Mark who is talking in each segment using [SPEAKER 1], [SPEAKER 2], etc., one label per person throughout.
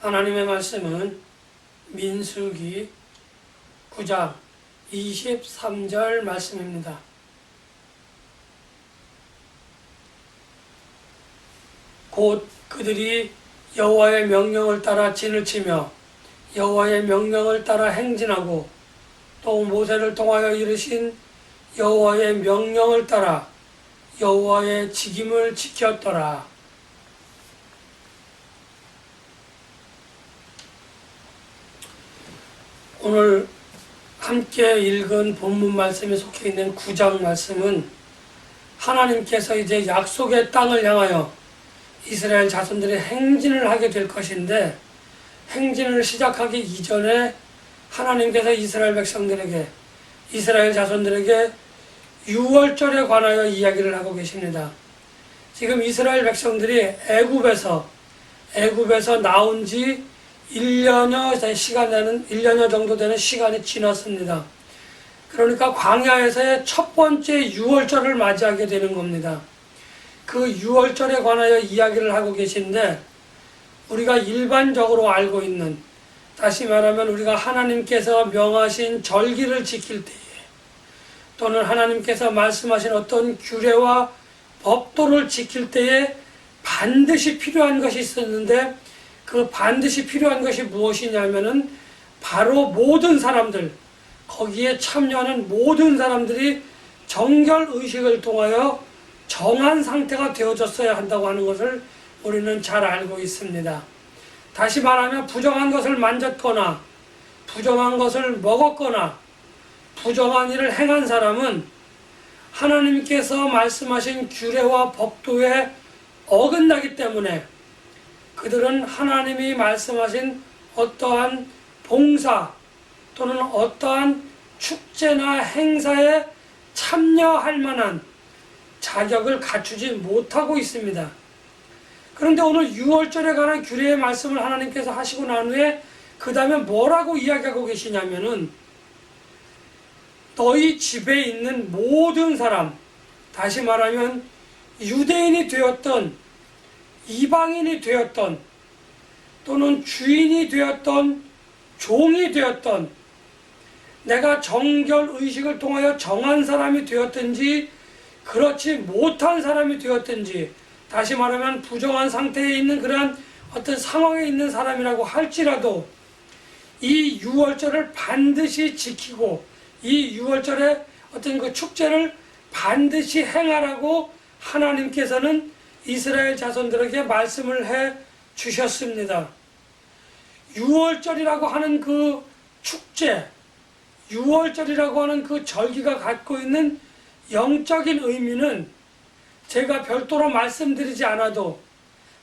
[SPEAKER 1] 하나님의 말씀은 민수기 9장 23절 말씀입니다. 곧 그들이 여호와의 명령을 따라 진을 치며 여호와의 명령을 따라 행진하고 또 모세를 통하여 이르신 여호와의 명령을 따라 여호와의 직임을 지켰더라. 오늘 함께 읽은 본문 말씀에 속해 있는 9장 말씀은 하나님께서 이제 약속의 땅을 향하여 이스라엘 자손들이 행진을 하게 될 것인데, 행진을 시작하기 이전에 하나님께서 이스라엘 백성들에게, 이스라엘 자손들에게 유월절에 관하여 이야기를 하고 계십니다. 지금 이스라엘 백성들이 애굽에서 나온 지 1년여 정도 되는 시간이 지났습니다. 그러니까 광야에서의 첫 번째 유월절을 맞이하게 되는 겁니다. 그 유월절에 관하여 이야기를 하고 계신데, 우리가 일반적으로 알고 있는, 다시 말하면 우리가 하나님께서 명하신 절기를 지킬 때에, 또는 하나님께서 말씀하신 어떤 규례와 법도를 지킬 때에 반드시 필요한 것이 있었는데, 그 반드시 필요한 것이 무엇이냐면은 바로 모든 사람들, 거기에 참여하는 모든 사람들이 정결의식을 통하여 정한 상태가 되어졌어야 한다고 하는 것을 우리는 잘 알고 있습니다. 다시 말하면 부정한 것을 만졌거나 부정한 것을 먹었거나 부정한 일을 행한 사람은 하나님께서 말씀하신 규례와 법도에 어긋나기 때문에 그들은 하나님이 말씀하신 어떠한 봉사 또는 어떠한 축제나 행사에 참여할 만한 자격을 갖추지 못하고 있습니다. 그런데 오늘 유월절에 관한 규례의 말씀을 하나님께서 하시고 난 후에 그 다음에 뭐라고 이야기하고 계시냐면은, 너희 집에 있는 모든 사람, 다시 말하면 유대인이 되었던 이방인이 되었던 또는 주인이 되었던 종이 되었던, 내가 정결의식을 통하여 정한 사람이 되었든지 그렇지 못한 사람이 되었든지, 다시 말하면 부정한 상태에 있는 그러한 어떤 상황에 있는 사람이라고 할지라도 이 유월절을 반드시 지키고 이 유월절의 어떤 그 축제를 반드시 행하라고 하나님께서는 이스라엘 자손들에게 말씀을 해 주셨습니다. 유월절이라고 하는 그 축제, 유월절이라고 하는 그 절기가 갖고 있는 영적인 의미는 제가 별도로 말씀드리지 않아도,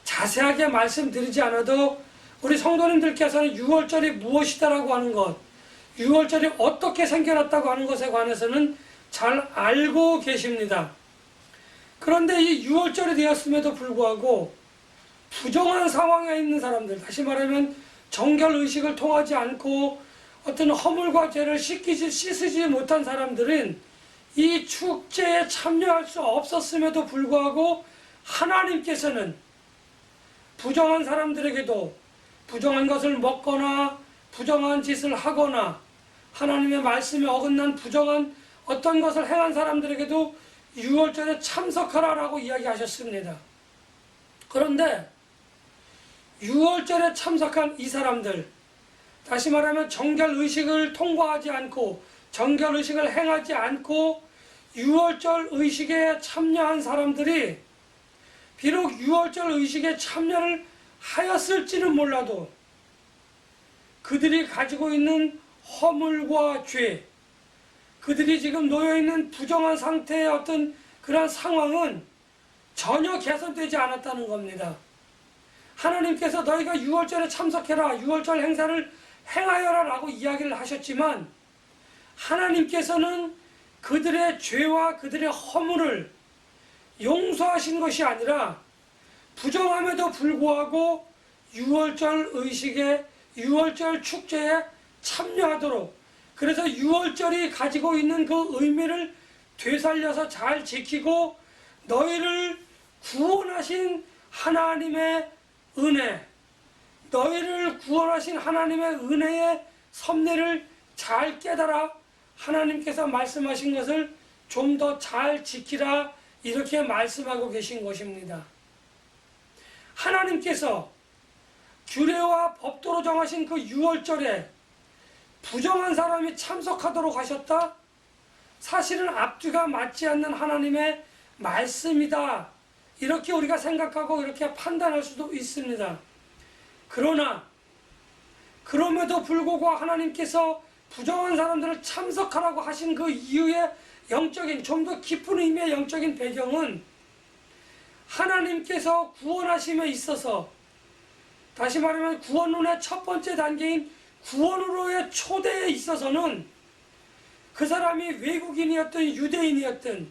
[SPEAKER 1] 자세하게 말씀드리지 않아도 우리 성도님들께서는 유월절이 무엇이다라고 하는 것, 유월절이 어떻게 생겨났다고 하는 것에 관해서는 잘 알고 계십니다. 그런데 이 유월절이 되었음에도 불구하고 부정한 상황에 있는 사람들, 다시 말하면 정결의식을 통하지 않고 어떤 허물과 죄를 씻으지 못한 사람들은 이 축제에 참여할 수 없었음에도 불구하고 하나님께서는 부정한 사람들에게도 부정한 것을 먹거나 부정한 짓을 하거나 하나님의 말씀에 어긋난 부정한 어떤 것을 행한 사람들에게도 유월절에 참석하라라고 이야기하셨습니다. 그런데 유월절에 참석한 이 사람들, 다시 말하면 정결의식을 통과하지 않고 정결의식을 행하지 않고 유월절 의식에 참여한 사람들이 비록 유월절 의식에 참여를 하였을지는 몰라도 그들이 가지고 있는 허물과 죄, 그들이 지금 놓여있는 부정한 상태의 어떤 그런 상황은 전혀 개선되지 않았다는 겁니다. 하나님께서 너희가 유월절에 참석해라, 유월절 행사를 행하여라 라고 이야기를 하셨지만, 하나님께서는 그들의 죄와 그들의 허물을 용서하신 것이 아니라 부정함에도 불구하고 유월절 의식에, 유월절 축제에 참여하도록, 그래서 유월절이 가지고 있는 그 의미를 되살려서 잘 지키고 너희를 구원하신 하나님의 은혜, 너희를 구원하신 하나님의 은혜의 섭리를 잘 깨달아 하나님께서 말씀하신 것을 좀 더 잘 지키라, 이렇게 말씀하고 계신 것입니다. 하나님께서 규례와 법도로 정하신 그 유월절에 부정한 사람이 참석하도록 하셨다? 사실은 앞뒤가 맞지 않는 하나님의 말씀이다, 이렇게 우리가 생각하고 이렇게 판단할 수도 있습니다. 그러나 그럼에도 불구하고 하나님께서 부정한 사람들을 참석하라고 하신 그 이유의 영적인, 좀 더 깊은 의미의 영적인 배경은 하나님께서 구원하심에 있어서, 다시 말하면 구원론의 첫 번째 단계인 구원으로의 초대에 있어서는 그 사람이 외국인이었든 유대인이었든,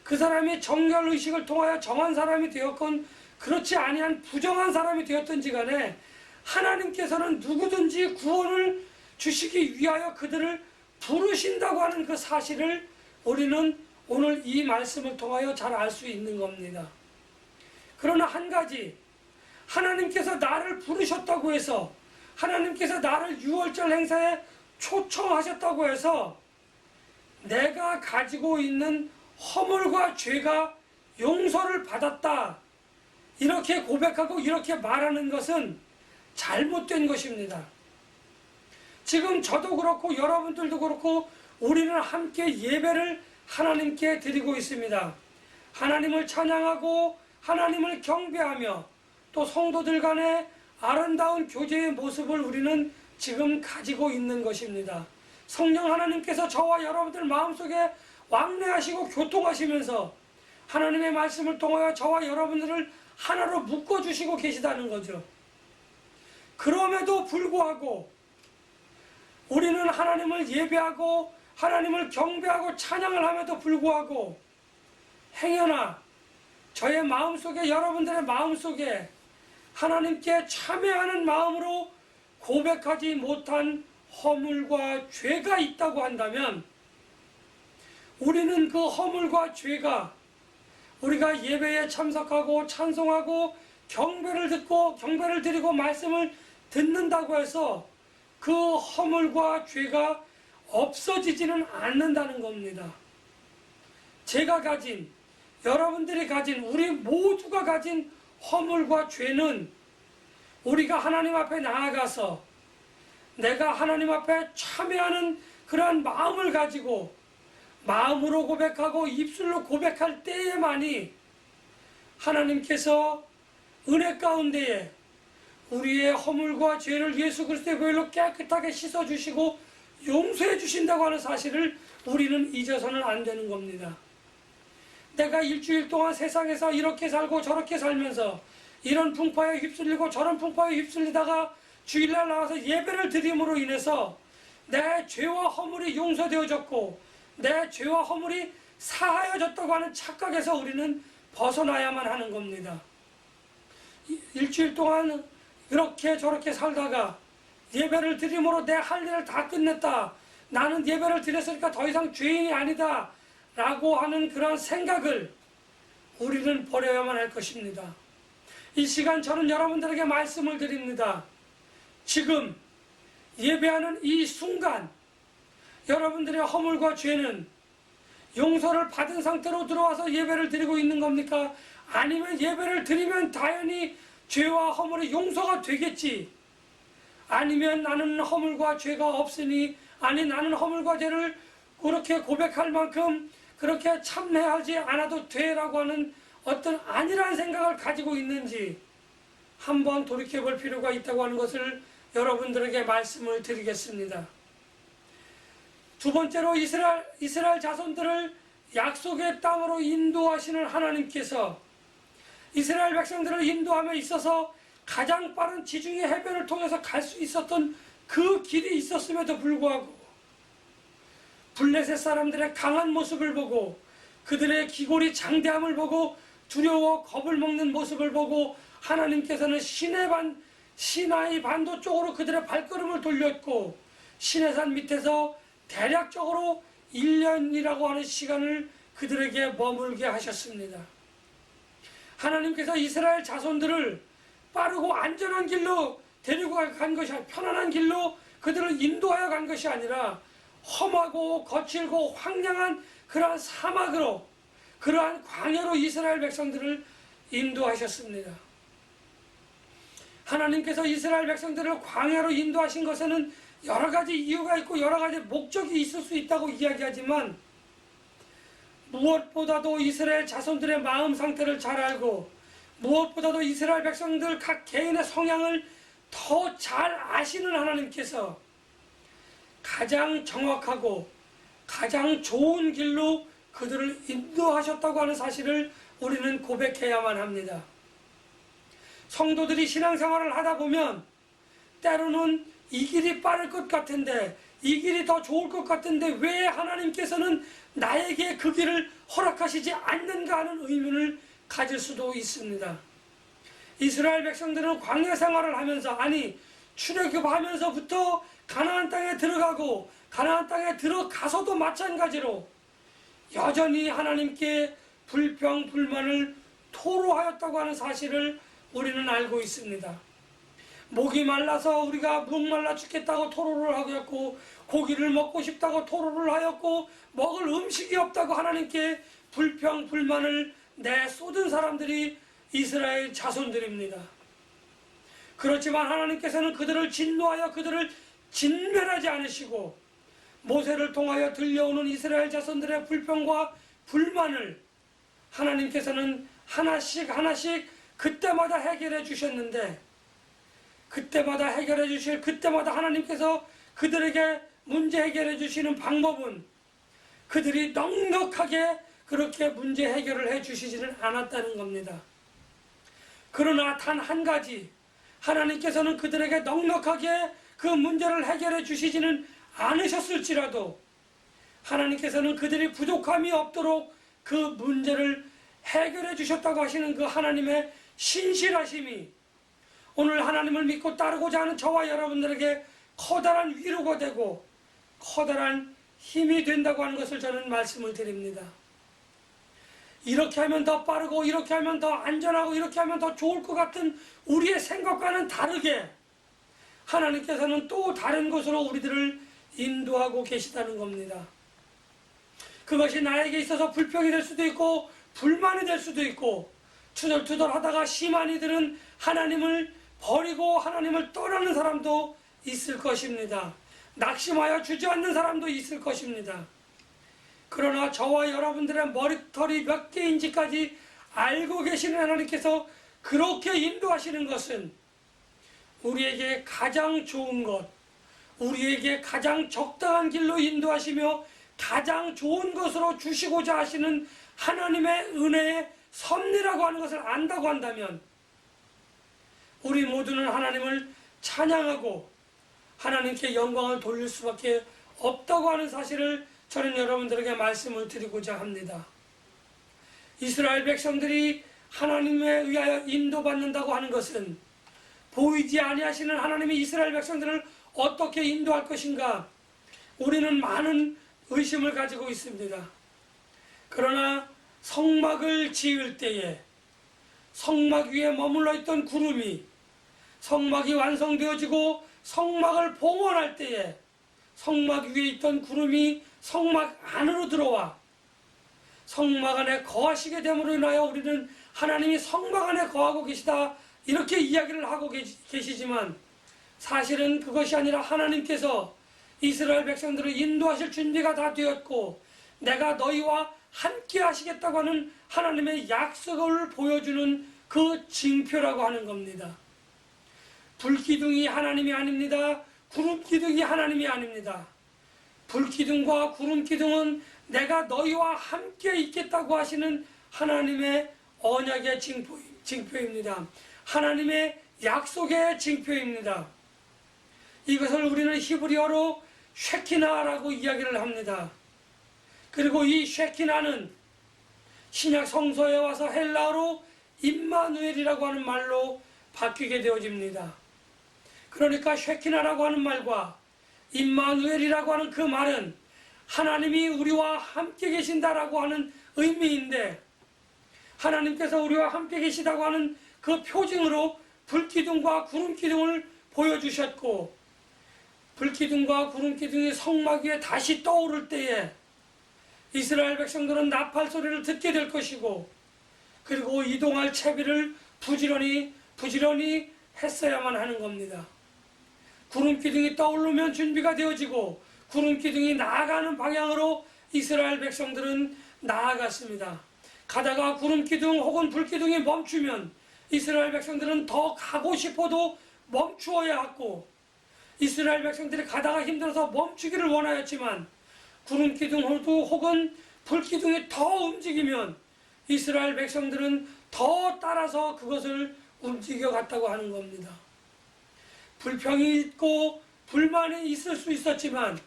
[SPEAKER 1] 그 사람이 정결의식을 통하여 정한 사람이 되었건 그렇지 아니한 부정한 사람이 되었든지 간에 하나님께서는 누구든지 구원을 주시기 위하여 그들을 부르신다고 하는 그 사실을 우리는 오늘 이 말씀을 통하여 잘 알 수 있는 겁니다. 그러나 한 가지, 하나님께서 나를 부르셨다고 해서, 하나님께서 나를 유월절 행사에 초청하셨다고 해서 내가 가지고 있는 허물과 죄가 용서를 받았다, 이렇게 고백하고 이렇게 말하는 것은 잘못된 것입니다. 지금 저도 그렇고 여러분들도 그렇고 우리는 함께 예배를 하나님께 드리고 있습니다. 하나님을 찬양하고 하나님을 경배하며 또 성도들 간의 아름다운 교제의 모습을 우리는 지금 가지고 있는 것입니다. 성령 하나님께서 저와 여러분들 마음속에 왕래하시고 교통하시면서 하나님의 말씀을 통하여 저와 여러분들을 하나로 묶어주시고 계시다는 거죠. 그럼에도 불구하고 우리는 하나님을 예배하고 하나님을 경배하고 찬양을 함에도 불구하고 행여나 저의 마음속에, 여러분들의 마음속에 하나님께 참회하는 마음으로 고백하지 못한 허물과 죄가 있다고 한다면, 우리는 그 허물과 죄가 우리가 예배에 참석하고 찬송하고 경배를 드리고 말씀을 듣는다고 해서 그 허물과 죄가 없어지지는 않는다는 겁니다. 제가 가진, 여러분들이 가진, 우리 모두가 가진 허물과 죄는 우리가 하나님 앞에 나아가서 내가 하나님 앞에 참회하는 그러한 마음을 가지고 마음으로 고백하고 입술로 고백할 때에만이 하나님께서 은혜 가운데에 우리의 허물과 죄를 예수 그리스도의 보혈로 깨끗하게 씻어주시고 용서해 주신다고 하는 사실을 우리는 잊어서는 안 되는 겁니다. 내가 일주일 동안 세상에서 이렇게 살고 저렇게 살면서 이런 풍파에 휩쓸리고 저런 풍파에 휩쓸리다가 주일날 나와서 예배를 드림으로 인해서 내 죄와 허물이 용서되어졌고 내 죄와 허물이 사하여졌다고 하는 착각에서 우리는 벗어나야만 하는 겁니다. 일주일 동안 이렇게 저렇게 살다가 예배를 드림으로 내 할 일을 다 끝냈다, 나는 예배를 드렸으니까 더 이상 죄인이 아니다 라고 하는 그런 생각을 우리는 버려야만 할 것입니다. 이 시간 저는 여러분들에게 말씀을 드립니다. 지금 예배하는 이 순간 여러분들의 허물과 죄는 용서를 받은 상태로 들어와서 예배를 드리고 있는 겁니까? 아니면 예배를 드리면 당연히 죄와 허물이 용서가 되겠지, 아니면 나는 허물과 죄가 없으니, 아니 나는 허물과 죄를 그렇게 고백할 만큼 그렇게 참회하지 않아도 돼라고 하는 어떤 아니라는 생각을 가지고 있는지 한번 돌이켜볼 필요가 있다고 하는 것을 여러분들에게 말씀을 드리겠습니다. 두 번째로 이스라엘 자손들을 약속의 땅으로 인도하시는 하나님께서 이스라엘 백성들을 인도함에 있어서 가장 빠른 지중해 해변을 통해서 갈 수 있었던 그 길이 있었음에도 불구하고 블레셋 사람들의 강한 모습을 보고 그들의 기골이 장대함을 보고 두려워 겁을 먹는 모습을 보고 하나님께서는 시나이 반도 쪽으로 그들의 발걸음을 돌렸고 시내산 밑에서 대략적으로 1년이라고 하는 시간을 그들에게 머물게 하셨습니다. 하나님께서 이스라엘 자손들을 빠르고 안전한 길로 데리고 간 것이 아니라, 편안한 길로 그들을 인도하여 간 것이 아니라 험하고 거칠고 황량한 그러한 사막으로, 그러한 광야로 이스라엘 백성들을 인도하셨습니다. 하나님께서 이스라엘 백성들을 광야로 인도하신 것에는 여러 가지 이유가 있고 여러 가지 목적이 있을 수 있다고 이야기하지만, 무엇보다도 이스라엘 자손들의 마음 상태를 잘 알고, 무엇보다도 이스라엘 백성들 각 개인의 성향을 더 잘 아시는 하나님께서 가장 정확하고 가장 좋은 길로 그들을 인도하셨다고 하는 사실을 우리는 고백해야만 합니다. 성도들이 신앙생활을 하다 보면 때로는 이 길이 빠를 것 같은데, 이 길이 더 좋을 것 같은데 왜 하나님께서는 나에게 그 길을 허락하시지 않는가 하는 의문을 가질 수도 있습니다. 이스라엘 백성들은 광야 생활을 하면서, 아니 출애굽하면서부터 가나안 땅에 들어가고 가나안 땅에 들어가서도 마찬가지로 여전히 하나님께 불평 불만을 토로하였다고 하는 사실을 우리는 알고 있습니다. 목이 말라서 우리가 목말라 죽겠다고 토로를 하였고, 고기를 먹고 싶다고 토로를 하였고, 먹을 음식이 없다고 하나님께 불평 불만을 내쏟은 사람들이 이스라엘 자손들입니다. 그렇지만 하나님께서는 그들을 진노하여 그들을 진멸하지 않으시고, 모세를 통하여 들려오는 이스라엘 자손들의 불평과 불만을 하나님께서는 하나씩 하나씩 그때마다 해결해 주셨는데, 그때마다 해결해 주실, 그때마다 하나님께서 그들에게 문제 해결해 주시는 방법은 그들이 넉넉하게 그렇게 문제 해결을 해 주시지는 않았다는 겁니다. 그러나 단 한 가지, 하나님께서는 그들에게 넉넉하게 그 문제를 해결해 주시지는 않으셨을지라도 하나님께서는 그들이 부족함이 없도록 그 문제를 해결해 주셨다고 하시는 그 하나님의 신실하심이 오늘 하나님을 믿고 따르고자 하는 저와 여러분들에게 커다란 위로가 되고 커다란 힘이 된다고 하는 것을 저는 말씀을 드립니다. 이렇게 하면 더 빠르고 이렇게 하면 더 안전하고 이렇게 하면 더 좋을 것 같은 우리의 생각과는 다르게 하나님께서는 또 다른 곳으로 우리들을 인도하고 계시다는 겁니다. 그것이 나에게 있어서 불평이 될 수도 있고 불만이 될 수도 있고, 투덜투덜 하다가 심한 이들은 하나님을 버리고 하나님을 떠나는 사람도 있을 것입니다. 낙심하여 주저앉는 사람도 있을 것입니다. 그러나 저와 여러분들의 머리털이 몇 개인지까지 알고 계시는 하나님께서 그렇게 인도하시는 것은 우리에게 가장 좋은 것, 우리에게 가장 적당한 길로 인도하시며 가장 좋은 것으로 주시고자 하시는 하나님의 은혜의 섭리라고 하는 것을 안다고 한다면, 우리 모두는 하나님을 찬양하고 하나님께 영광을 돌릴 수밖에 없다고 하는 사실을 저는 여러분들에게 말씀을 드리고자 합니다. 이스라엘 백성들이 하나님에 의하여 인도받는다고 하는 것은 보이지 아니하시는 하나님이 이스라엘 백성들을 어떻게 인도할 것인가, 우리는 많은 의심을 가지고 있습니다. 그러나 성막을 지을 때에 성막 위에 머물러 있던 구름이 성막이 완성되어지고 성막을 봉헌할 때에 성막 위에 있던 구름이 성막 안으로 들어와 성막 안에 거하시게 됨으로 인하여 우리는 하나님이 성막 안에 거하고 계시다 이렇게 이야기를 하고 계시지만, 사실은 그것이 아니라 하나님께서 이스라엘 백성들을 인도하실 준비가 다 되었고 내가 너희와 함께 하시겠다고 하는 하나님의 약속을 보여주는 그 징표라고 하는 겁니다. 불기둥이 하나님이 아닙니다. 구름기둥이 하나님이 아닙니다. 불기둥과 구름기둥은 내가 너희와 함께 있겠다고 하시는 하나님의 언약의 징표입니다. 하나님의 약속의 징표입니다. 이것을 우리는 히브리어로 쉐키나라고 이야기를 합니다. 그리고 이 쉐키나는 신약 성서에 와서 헬라어로 임마누엘이라고 하는 말로 바뀌게 되어집니다. 그러니까 쉐키나라고 하는 말과 임마누엘이라고 하는 그 말은 하나님이 우리와 함께 계신다라고 하는 의미인데, 하나님께서 우리와 함께 계시다고 하는 그 표징으로 불기둥과 구름기둥을 보여주셨고, 불기둥과 구름기둥이 성막 위에 다시 떠오를 때에 이스라엘 백성들은 나팔 소리를 듣게 될 것이고, 그리고 이동할 채비를 부지런히 했어야만 하는 겁니다. 구름기둥이 떠오르면 준비가 되어지고, 구름기둥이 나아가는 방향으로 이스라엘 백성들은 나아갔습니다. 가다가 구름기둥 혹은 불기둥이 멈추면 이스라엘 백성들은 더 가고 싶어도 멈추어야 했고, 이스라엘 백성들이 가다가 힘들어서 멈추기를 원하였지만, 구름기둥 혹은 불기둥이 더 움직이면 이스라엘 백성들은 더 따라서 그것을 움직여 갔다고 하는 겁니다. 불평이 있고 불만이 있을 수 있었지만,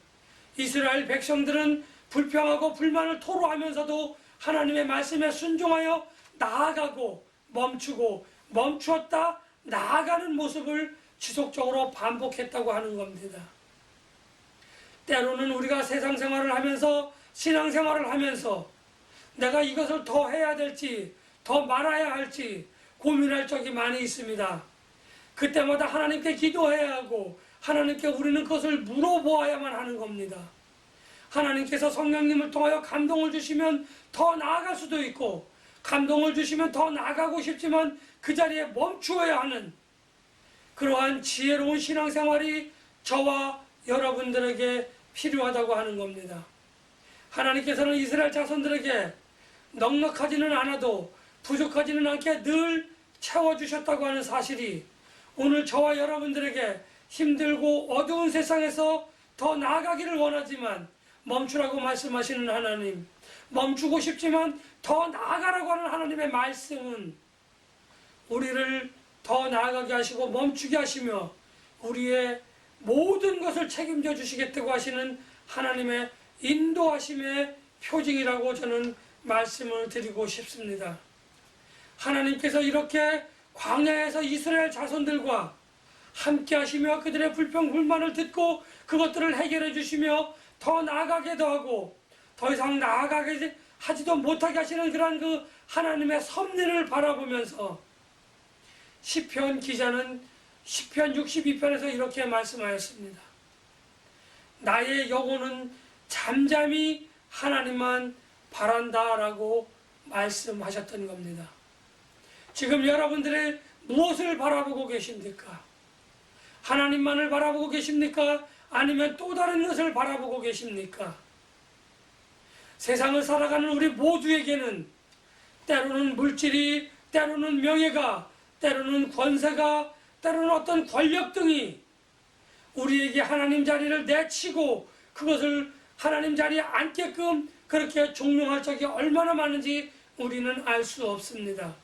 [SPEAKER 1] 이스라엘 백성들은 불평하고 불만을 토로하면서도 하나님의 말씀에 순종하여 나아가고 멈추고 멈추었다 나아가는 모습을 지속적으로 반복했다고 하는 겁니다. 때로는 우리가 세상 생활을 하면서, 신앙생활을 하면서 내가 이것을 더 해야 될지 더 말아야 할지 고민할 적이 많이 있습니다. 그때마다 하나님께 기도해야 하고 하나님께 우리는 그것을 물어보아야만 하는 겁니다. 하나님께서 성령님을 통하여 감동을 주시면 더 나아갈 수도 있고, 감동을 주시면 더 나아가고 싶지만 그 자리에 멈추어야 하는 그러한 지혜로운 신앙생활이 저와 여러분들에게 필요하다고 하는 겁니다. 하나님께서는 이스라엘 자손들에게 넉넉하지는 않아도 부족하지는 않게 늘 채워주셨다고 하는 사실이 오늘 저와 여러분들에게 힘들고 어두운 세상에서 더 나아가기를 원하지만 멈추라고 말씀하시는 하나님, 멈추고 싶지만 더 나아가라고 하는 하나님의 말씀은 우리를 더 나아가게 하시고 멈추게 하시며 우리의 모든 것을 책임져 주시겠다고 하시는 하나님의 인도하심의 표징이라고 저는 말씀을 드리고 싶습니다. 하나님께서 이렇게 광야에서 이스라엘 자손들과 함께 하시며 그들의 불평 불만을 듣고 그것들을 해결해 주시며 더 나아가게도 하고 더 이상 나아가게 하지도 못하게 하시는 그러한 그 하나님의 섭리를 바라보면서 시편 기자는 시편 62편에서 이렇게 말씀하였습니다. 나의 영혼은 잠잠히 하나님만 바란다라고 말씀하셨던 겁니다. 지금 여러분들의 무엇을 바라보고 계십니까? 하나님만을 바라보고 계십니까? 아니면 또 다른 것을 바라보고 계십니까? 세상을 살아가는 우리 모두에게는 때로는 물질이, 때로는 명예가, 때로는 권세가, 때로는 어떤 권력 등이 우리에게 하나님 자리를 내치고 그것을 하나님 자리에 앉게끔 그렇게 종용할 적이 얼마나 많은지 우리는 알 수 없습니다.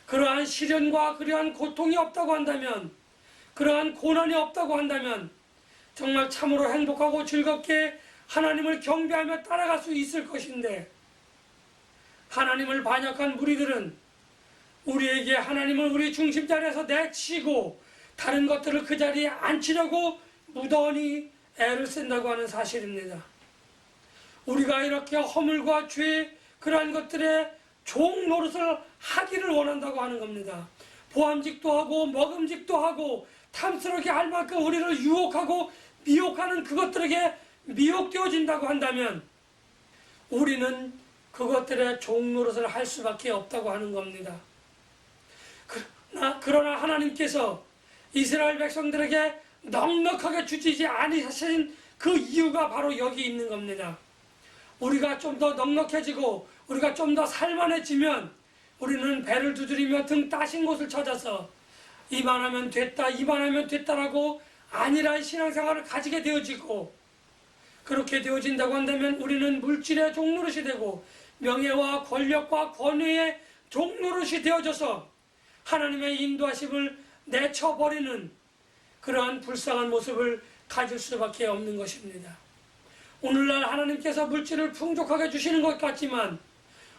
[SPEAKER 1] 그러한 시련과 그러한 고통이 없다고 한다면, 그러한 고난이 없다고 한다면 정말 참으로 행복하고 즐겁게 하나님을 경배하며 따라갈 수 있을 것인데, 하나님을 반역한 무리들은 우리에게 하나님을 우리 중심 자리에서 내치고 다른 것들을 그 자리에 앉히려고 무던히 애를 쓴다고 하는 사실입니다. 우리가 이렇게 허물과 죄, 그러한 것들의 종 노릇을 하기를 원한다고 하는 겁니다. 보암직도 하고 먹음직도 하고 탐스럽게 할 만큼 우리를 유혹하고 미혹하는 그것들에게 미혹되어진다고 한다면 우리는 그것들의 종 노릇을 할 수밖에 없다고 하는 겁니다. 그러나 하나님께서 이스라엘 백성들에게 넉넉하게 주시지 아니하신 그 이유가 바로 여기 있는 겁니다. 우리가 좀 더 넉넉해지고 우리가 좀 더 살만해지면 우리는 배를 두드리며 등 따신 곳을 찾아서 이만하면 됐다, 이만하면 됐다라고 안일한 신앙생활을 가지게 되어지고, 그렇게 되어진다고 한다면 우리는 물질의 종노릇이 되고 명예와 권력과 권위의 종노릇이 되어져서 하나님의 인도하심을 내쳐버리는 그러한 불쌍한 모습을 가질 수밖에 없는 것입니다. 오늘날 하나님께서 물질을 풍족하게 주시는 것 같지만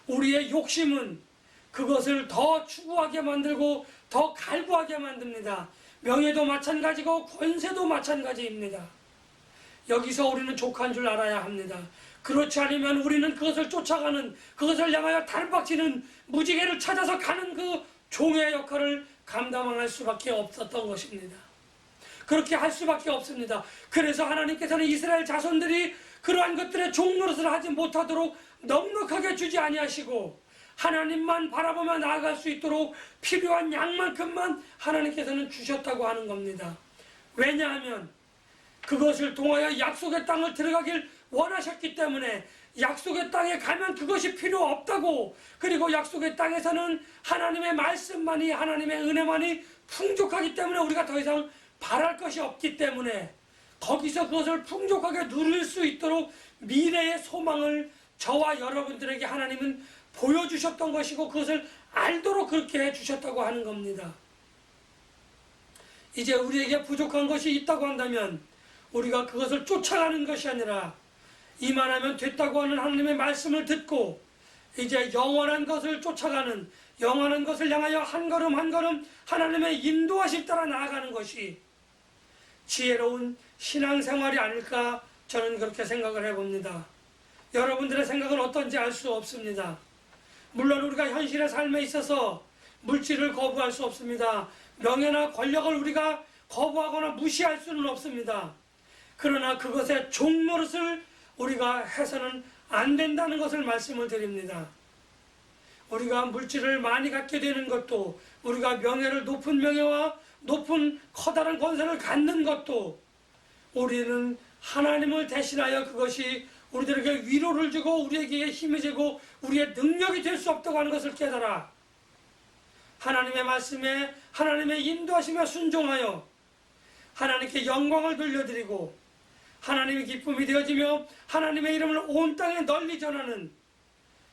[SPEAKER 1] 우리의 욕심은 그것을 더 추구하게 만들고 더 갈구하게 만듭니다. 명예도 마찬가지고 권세도 마찬가지입니다. 여기서 우리는 족한 줄 알아야 합니다. 그렇지 않으면 우리는 그것을 쫓아가는, 그것을 향하여 달박치는, 무지개를 찾아서 가는 그 종의 역할을 감당할 수밖에 없었던 것입니다. 그렇게 할 수밖에 없습니다. 그래서 하나님께서는 이스라엘 자손들이 그러한 것들의 종노릇을 하지 못하도록 넉넉하게 주지 아니하시고 하나님만 바라보며 나아갈 수 있도록 필요한 양만큼만 하나님께서는 주셨다고 하는 겁니다. 왜냐하면 그것을 통하여 약속의 땅을 들어가길 원하셨기 때문에 약속의 땅에 가면 그것이 필요 없다고, 그리고 약속의 땅에서는 하나님의 말씀만이, 하나님의 은혜만이 풍족하기 때문에 우리가 더 이상 바랄 것이 없기 때문에 거기서 그것을 풍족하게 누릴 수 있도록 미래의 소망을 저와 여러분들에게 하나님은 보여주셨던 것이고 그것을 알도록 그렇게 해주셨다고 하는 겁니다. 이제 우리에게 부족한 것이 있다고 한다면 우리가 그것을 쫓아가는 것이 아니라 이만하면 됐다고 하는 하나님의 말씀을 듣고 이제 영원한 것을 쫓아가는, 영원한 것을 향하여 한 걸음 한 걸음 하나님의 인도하심 따라 나아가는 것이 지혜로운 신앙생활이 아닐까, 저는 그렇게 생각을 해봅니다. 여러분들의 생각은 어떤지 알 수 없습니다. 물론 우리가 현실의 삶에 있어서 물질을 거부할 수 없습니다. 명예나 권력을 우리가 거부하거나 무시할 수는 없습니다. 그러나 그것의 종노릇을 우리가 해서는 안 된다는 것을 말씀을 드립니다. 우리가 물질을 많이 갖게 되는 것도, 우리가 명예를, 높은 명예와 높은 커다란 권세를 갖는 것도 우리는 하나님을 대신하여 그것이 우리들에게 위로를 주고 우리에게 힘이 되고 우리의 능력이 될 수 없다고 하는 것을 깨달아 하나님의 말씀에, 하나님의 인도하심에 순종하여 하나님께 영광을 돌려드리고 하나님의 기쁨이 되어지며 하나님의 이름을 온 땅에 널리 전하는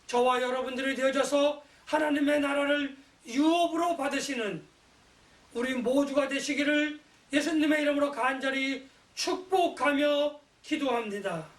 [SPEAKER 1] 저와 여러분들이 되어져서 하나님의 나라를 유업으로 받으시는 우리 모두가 되시기를 예수님의 이름으로 간절히 축복하며 기도합니다.